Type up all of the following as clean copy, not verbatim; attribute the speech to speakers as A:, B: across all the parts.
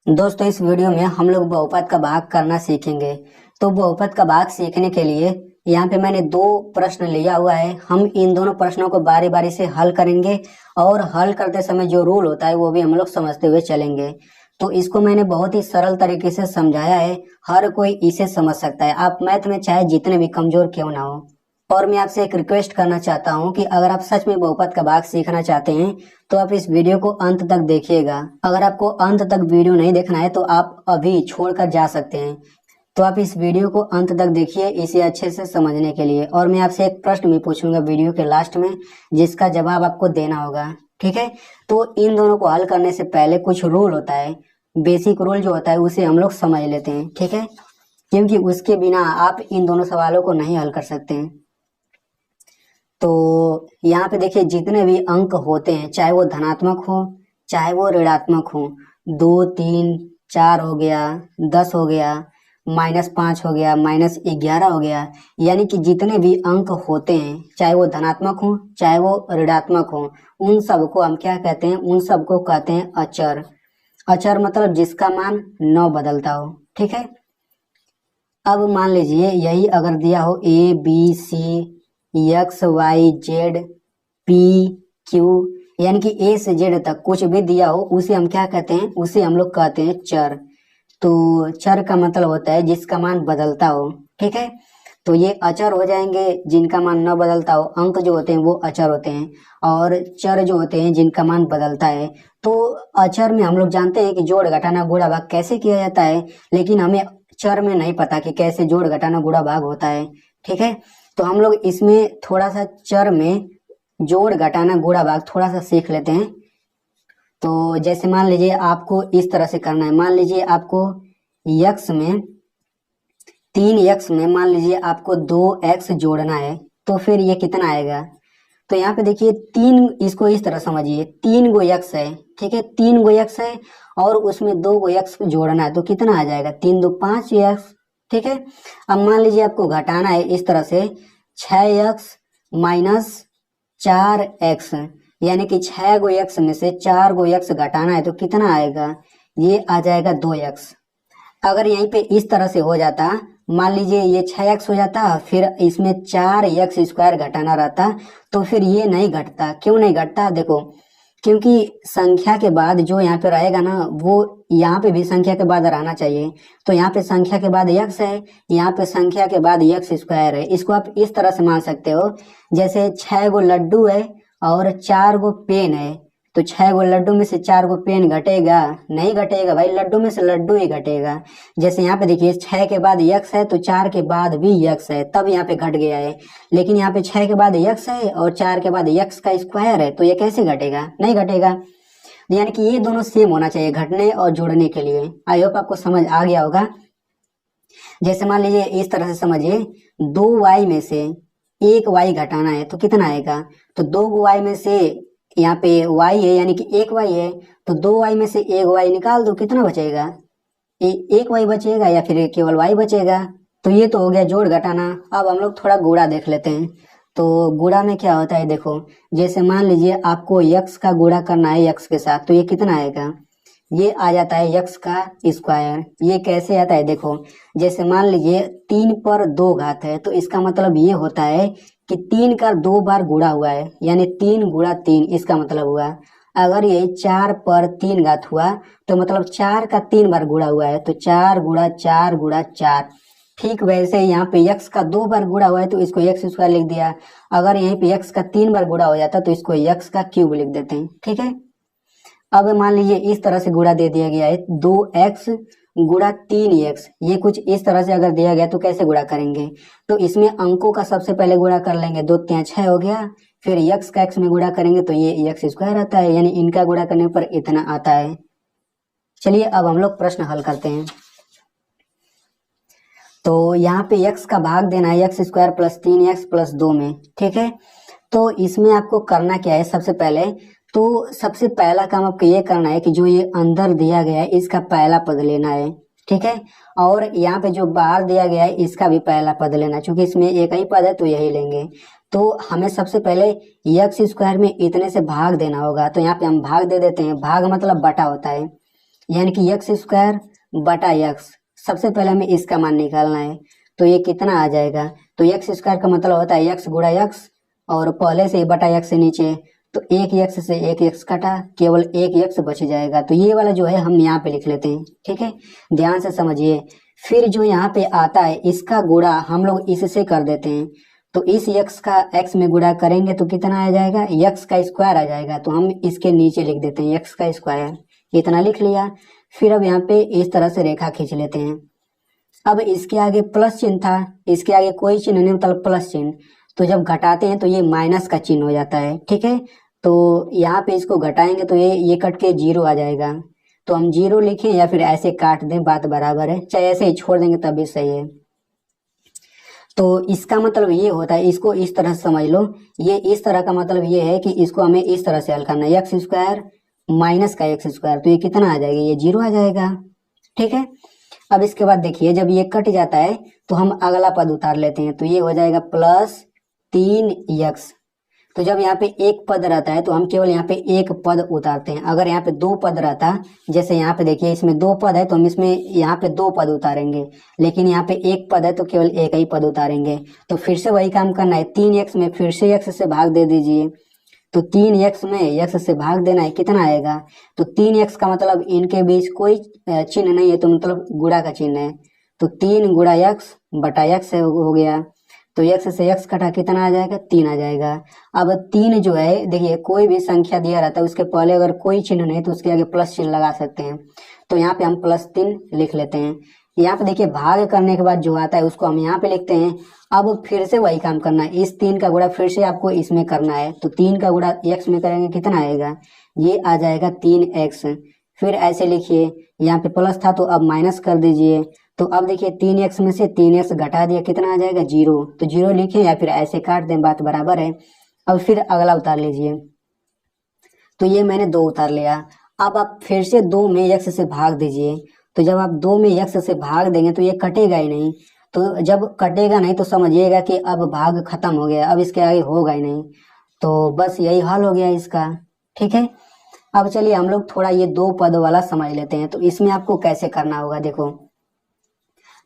A: दोस्तों इस वीडियो में हम लोग बहुपद का भाग करना सीखेंगे। तो बहुपद का भाग सीखने के लिए यहाँ पे मैंने दो प्रश्न लिया हुआ है। हम इन दोनों प्रश्नों को बारी बारी से हल करेंगे और हल करते समय जो रूल होता है वो भी हम लोग समझते हुए चलेंगे। तो इसको मैंने बहुत ही सरल तरीके से समझाया है, हर कोई इसे समझ सकता है। आप मैथ में चाहे जितने भी कमजोर क्यों ना हो। और मैं आपसे एक रिक्वेस्ट करना चाहता हूँ कि अगर आप सच में बहुपद का भाग सीखना चाहते हैं तो आप इस वीडियो को अंत तक देखिएगा। अगर आपको अंत तक वीडियो नहीं देखना है तो आप अभी छोड़कर जा सकते हैं। तो आप इस वीडियो को अंत तक देखिए इसे अच्छे से समझने के लिए। और मैं आपसे एक प्रश्न भी पूछूंगा वीडियो के लास्ट में, जिसका जवाब आपको देना होगा। ठीक है, तो इन दोनों को हल करने से पहले कुछ रूल होता है, बेसिक रूल जो होता है उसे हम लोग समझ लेते हैं। ठीक है, क्योंकि उसके बिना आप इन दोनों सवालों को नहीं हल कर सकते हैं। तो यहाँ पे देखिए, जितने भी अंक होते हैं चाहे वो धनात्मक हो चाहे वो ऋणात्मक हो, 2, 3, 4 हो गया, 10 हो गया, -5 हो गया, -11 हो गया, यानी कि जितने भी अंक होते हैं चाहे वो धनात्मक हो चाहे वो ऋणात्मक हो, उन सबको हम क्या कहते हैं? उन सबको कहते हैं अचर। अचर मतलब जिसका मान न बदलता हो। ठीक है, अब मान लीजिए यही अगर दिया हो ABC, XYZ PQ, यानी कि A से Z तक कुछ भी दिया हो उसे हम क्या कहते हैं? उसे हम लोग कहते हैं चर। तो चर का मतलब होता है जिसका मान बदलता हो। ठीक है, तो ये अचर हो जाएंगे जिनका मान न बदलता हो। अंक जो होते हैं वो अचर होते हैं और चर जो होते हैं जिनका मान बदलता है। तो अचर में हम लोग जानते हैं कि जोड़ घटाना गुणा भाग कैसे किया जाता है, लेकिन हमें चर में नहीं पता कि कैसे जोड़ घटाना गुणा भाग होता है। ठीक है, तो हम लोग इसमें थोड़ा सा चर में जोड़ घटाना गुणा भाग थोड़ा सा सीख लेते हैं। तो जैसे मान लीजिए आपको इस तरह से करना है। मान लीजिए आपको x में 3x में मान लीजिए आपको 2x जोड़ना है, तो फिर ये कितना आएगा? तो यहाँ पे देखिए तीन, इसको इस तरह समझिए, 3 गो x है। ठीक है, 3 गो x है और उसमें 2 गो x जोड़ना है, तो कितना आ जाएगा? 3 2 5 x। ठीक है, अब मान लीजिए आपको घटाना है इस तरह से, 6x माइनस 4x, यानी कि 6 गो x में से 4 गो x घटाना है, तो कितना आएगा? ये आ जाएगा 2x। अगर यहीं पे इस तरह से हो जाता, मान लीजिए ये 6x हो जाता, फिर इसमें 4x² घटाना रहता, तो फिर ये नहीं घटता। क्यों नहीं घटता? देखो, क्योंकि संख्या के बाद जो यहाँ पे रहेगा ना, वो यहाँ पे भी संख्या के बाद रहना चाहिए। तो यहाँ पे संख्या के बाद x है, यहाँ पे संख्या के बाद x² है। इसको आप इस तरह से मान सकते हो, जैसे 6 गो लड्डू है और 4 गो पेन है, तो 6 गो लड्डू में से 4 गो पेन घटेगा? नहीं घटेगा भाई, लड्डू में से लड्डू ही घटेगा। जैसे यहाँ पे देखिए 6 के बाद x है तो 4 के बाद भी x है, तब यहाँ पे घट गया है। लेकिन यहाँ पे 6 के बाद x है और 4 के बाद x का स्क्वायर है, तो ये कैसे घटेगा? नहीं घटेगा। यानी कि ये दोनों सेम होना चाहिए घटने और जोड़ने के लिए। आई होप आपको समझ आ गया होगा। जैसे मान लीजिए इस तरह से समझिए, 2y में से 1y घटाना है, तो कितना आएगा? तो 2y में से यहाँ पे y है, यानी कि 1y है, तो 2y में से 1y निकाल दो, कितना बचेगा? 1y बचेगा या फिर केवल y बचेगा? तो ये तो हो गया जोड़ घटाना। अब हम लोग थोड़ा गुणा देख लेते हैं। तो गुणा में क्या होता है? देखो, जैसे मान लीजिए आपको x का गुणा करना है x के साथ, तो ये कितना आएगा? ये आ जाता है x का स्क्वायर। ये कैसे आता है? देखो, जैसे मान लीजिए 3 पर 2 घात है, तो इसका मतलब ये होता है कि 3 का 2 बार गुणा हुआ है, यानी 3 गुणा 3, इसका मतलब हुआ। अगर ये 4 पर 3 घात हुआ तो मतलब 4 का 3 बार गुणा हुआ है, तो 4 गुणा 4 गुणा 4। ठीक वैसे यहाँ पे x का 2 बार गुणा हुआ है तो इसको x² लिख दिया। अगर यहीं पे x का 3 बार गुणा हो जाता तो इसको x का क्यूब लिख देते हैं। ठीक है, अब मान लीजिए इस तरह से गुणा दे दिया गया है, 2x गुणा 3x। ये कुछ इस तरह से अगर दिया गया तो कैसे गुणा करेंगे? तो इसमें अंकों का सबसे पहले गुणा कर लेंगे, 2 3 6 हो गया। फिर x का x में गुणा करेंगे तो ये x² आता है, यानी इनका गुणा करने पर इतना आता है। चलिए अब हम लोग प्रश्न हल करते हैं। तो यहाँ पे x का भाग देना है x² + 3x + 2 में। ठीक है, तो इसमें आपको करना क्या है? सबसे पहले तो सबसे पहला काम आपको ये करना है कि जो ये अंदर दिया गया है इसका पहला पद लेना है। ठीक है, और यहाँ पे जो बाहर दिया गया है इसका भी पहला पद लेना, क्योंकि इसमें एक ही पद है तो यही लेंगे। तो हमें सबसे पहले x² में इतने से भाग देना होगा, तो यहाँ पे हम भाग दे देते हैं। भाग मतलब बटा होता है, यानी कि एक्स स्क्वायर बटा एक्स। सबसे पहले हमें इसका मान निकालना है, तो ये कितना आ जाएगा, तो एक्स स्क्वायर का मतलब होता है एक्स गुणा एक्स, और पहले से बटा एक्स से नीचे, तो एक एक्स से एक एक्स कटा, केवल एक एक्स बच जाएगा। तो ये वाला जो है हम यहाँ पे लिख लेते हैं, ठीक है, ध्यान से समझिए। फिर जो यहाँ पे आता है इसका गुणा हम लोग इससे कर देते हैं, तो इस एक्स का एक्स में गुणा करेंगे तो कितना आ जाएगा, एक्स का स्क्वायर आ जाएगा। तो हम इसके नीचे लिख देते हैं एक्स का स्क्वायर, इतना लिख लिया। फिर अब यहाँ पे इस तरह से रेखा खींच लेते हैं। अब इसके आगे प्लस चिन्ह था, इसके आगे कोई चिन्ह नहीं, मतलब प्लस चिन्ह, तो जब घटाते हैं तो ये माइनस का चिन्ह हो जाता है, ठीक है। तो यहाँ पे इसको घटाएंगे तो ये कट के जीरो आ जाएगा, तो हम जीरो लिखें या फिर ऐसे काट दें, बात बराबर है, चाहे ऐसे ही छोड़ देंगे तब भी सही है। तो इसका मतलब ये होता है, इसको इस तरह से समझ लो, ये इस तरह का मतलब ये है कि इसको हमें इस तरह से हल करना है, एक्स स्क्वायर माइनस का एक्स स्क्वायर, तो ये कितना आ जाएगा, ये जीरो आ जाएगा, ठीक है। अब इसके बाद देखिए जब ये कट जाता है तो हम अगला पद उतार लेते हैं, तो ये हो जाएगा प्लस 3x। तो जब यहाँ पे एक पद रहता है तो हम केवल यहाँ पे एक पद उतारते हैं। अगर यहाँ पे दो पद रहता, जैसे यहाँ पे देखिए इसमें दो पद है तो हम इसमें यहाँ पे दो पद उतारेंगे, लेकिन यहाँ पे एक पद है तो केवल एक ही पद उतारेंगे। तो फिर से वही काम करना है, 3x में फिर से x से भाग दे दीजिए, तो 3x में x से भाग देना है, कितना आएगा, तो 3x का मतलब इनके बीच कोई चिन्ह नहीं है, तो मतलब गुणा का चिन्ह है, तो 3 गुणा x बटा x हो गया, तो x से x कटा कितना आ जाएगा, 3 आ जाएगा। अब 3 जो है देखिए कोई भी संख्या दिया रहता है उसके पहले अगर कोई चिन्ह नहीं तो उसके आगे प्लस चिन्ह लगा सकते हैं, तो यहाँ पे हम +3 लिख लेते हैं। यहाँ पे देखिए भाग करने के बाद जो आता है उसको हम यहाँ पे लिखते हैं। अब फिर से वही काम करना है, इस 3 का गुणा फिर से आपको इसमें करना है, तो 3 का गुणा x में करेंगे कितना आएगा, ये आ जाएगा 3x। फिर ऐसे लिखिए, यहाँ पे प्लस था तो अब माइनस कर दीजिए, तो अब देखिए 3x में से 3x घटा दिया, कितना आ जाएगा, 0। तो 0 लिखें या फिर ऐसे काट दें, बात बराबर है। अब फिर अगला उतार लीजिए, तो ये मैंने 2 उतार लिया। अब आप फिर से 2 में x से भाग दीजिए, तो जब आप 2 में x से भाग देंगे तो ये कटेगा ही नहीं, तो जब कटेगा नहीं तो समझिएगा कि अब भाग खत्म हो गया, अब इसके आगे होगा ही नहीं, तो बस यही हाल हो गया इसका, ठीक है। अब चलिए हम लोग थोड़ा ये 2 पद वाला समझ लेते हैं, तो इसमें आपको कैसे करना होगा देखो।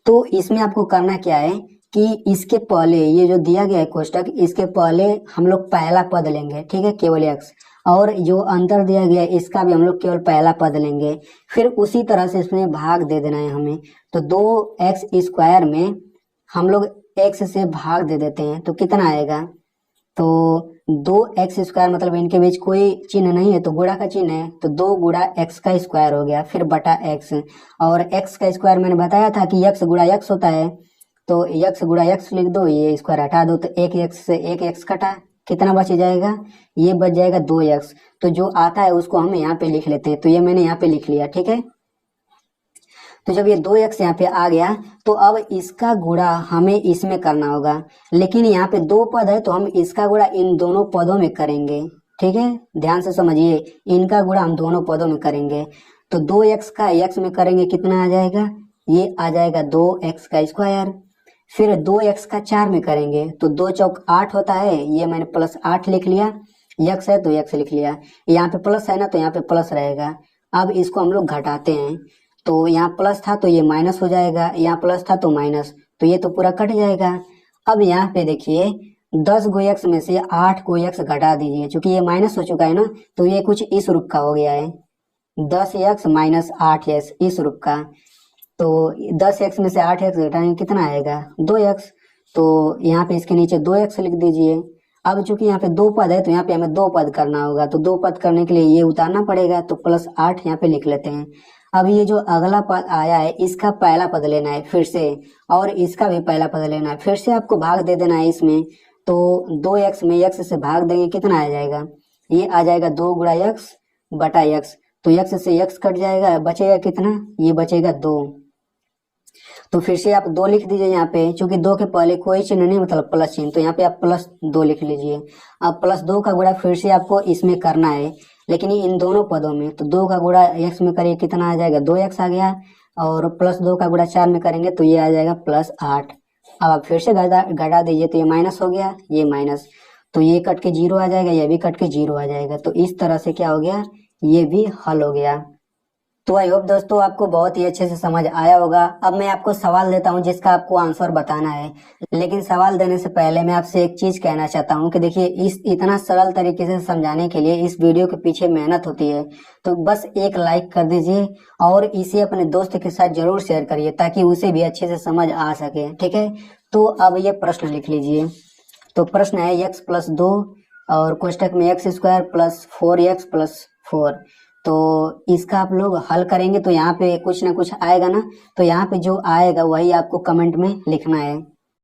A: तो इसमें आपको करना क्या है कि इसके पहले ये जो दिया गया है कोष्टक, इसके पहले हम लोग पहला पद लेंगे, ठीक है, केवल x, और जो अंतर दिया गया है इसका भी हम लोग केवल पहला पद लेंगे। फिर उसी तरह से इसमें भाग दे देना है हमें, तो 2x स्क्वायर में हम लोग x से भाग दे देते हैं, तो कितना आएगा, तो 2x स्क्वायर मतलब इनके बीच कोई चिन्ह नहीं है तो गुणा का चिन्ह है, तो 2 गुणा x का स्क्वायर हो गया, फिर बटा x, और x का स्क्वायर मैंने बताया था कि x गुणा x होता है, तो x गुणा x लिख दो, ये स्क्वायर हटा दो, तो एक x से एक x कटा, कितना बच जाएगा, ये बच जाएगा 2x। तो जो आता है उसको हम यहाँ पे लिख लेते हैं, तो ये मैंने यहाँ पे लिख लिया, ठीक है। तो जब ये 2x यहाँ पे आ गया तो अब इसका गुणा हमें इसमें करना होगा, लेकिन यहाँ पे 2 पद है तो हम इसका गुणा इन दोनों पदों में करेंगे, ठीक है, ध्यान से समझिए, इनका गुणा हम दोनों पदों में करेंगे। तो 2x का x में करेंगे, कितना आ जाएगा, ये आ जाएगा 2x का स्क्वायर। फिर 2x का 4 में करेंगे तो 2 चौक 8 होता है, ये मैंने +8 लिख लिया, x है तो x लिख लिया, यहाँ पे प्लस है ना तो यहाँ पे प्लस रहेगा। अब इसको हम लोग घटाते हैं, तो यहाँ प्लस था तो ये माइनस हो जाएगा, यहाँ प्लस था तो माइनस, तो ये तो पूरा कट जाएगा। अब यहाँ पे देखिए 10 को x में से 8 को x घटा दीजिए, क्योंकि ये माइनस हो चुका है ना, तो ये कुछ इस रूप का हो गया है, 10x माइनस 8x इस रूप का। तो 10x में से 8x घटाएंगे, कितना आएगा, 2x। तो यहाँ पे इसके नीचे 2x लिख दीजिए। अब चूंकि यहाँ पे 2 पद है तो यहाँ पे हमें 2 पद करना होगा, तो 2 पद करने के लिए ये उतारना पड़ेगा, तो +8 यहाँ पे लिख लेते हैं। अब ये जो अगला पद आया है इसका पहला पद लेना है फिर से, और इसका भी पहला पद लेना है, फिर से आपको भाग दे देना है इसमें, तो 2x में x से भाग देंगे, कितना आ जाएगा, ये आ जाएगा 2 गुणा x बटा x, तो x से x कट जाएगा, बचेगा कितना, ये बचेगा 2। तो फिर से आप 2 लिख दीजिए यहाँ पे, क्योंकि 2 के पहले कोई चिन्ह नहीं मतलब प्लस चिन्ह, तो यहाँ पे आप +2 लिख लीजिए। अब +2 का गुणा फिर से आपको इसमें करना है, लेकिन इन दोनों पदों में, तो 2 का गुणा x में करिए, कितना आ जाएगा, 2x आ गया, और +2 का गुणा 4 में करेंगे तो ये आ जाएगा +8। अब आप फिर से घटा दीजिए, तो ये माइनस हो गया, ये माइनस, तो ये कट के 0 आ जाएगा, ये भी कट के 0 आ जाएगा। तो इस तरह से क्या हो गया, ये भी हल हो गया। तो आई होप दोस्तों आपको बहुत ही अच्छे से समझ आया होगा। अब मैं आपको सवाल देता हूं जिसका आपको आंसर बताना है, लेकिन सवाल देने से पहले मैं आपसे एक चीज कहना चाहता हूं कि देखिए इस इतना सरल तरीके से समझाने के लिए इस वीडियो के पीछे मेहनत होती है। तो बस एक लाइक कर दीजिए और इसे अपने दोस्त के साथ जरूर शेयर करिए ताकि उसे भी अच्छे से समझ आ सके, ठीक है। तो अब ये प्रश्न लिख लीजिए। तो प्रश्न है x+2 और कोष्टक में x² प्लस 4x+4। तो इसका आप लोग हल करेंगे तो यहाँ पे कुछ ना कुछ आएगा ना, तो यहाँ पे जो आएगा वही आपको कमेंट में लिखना है।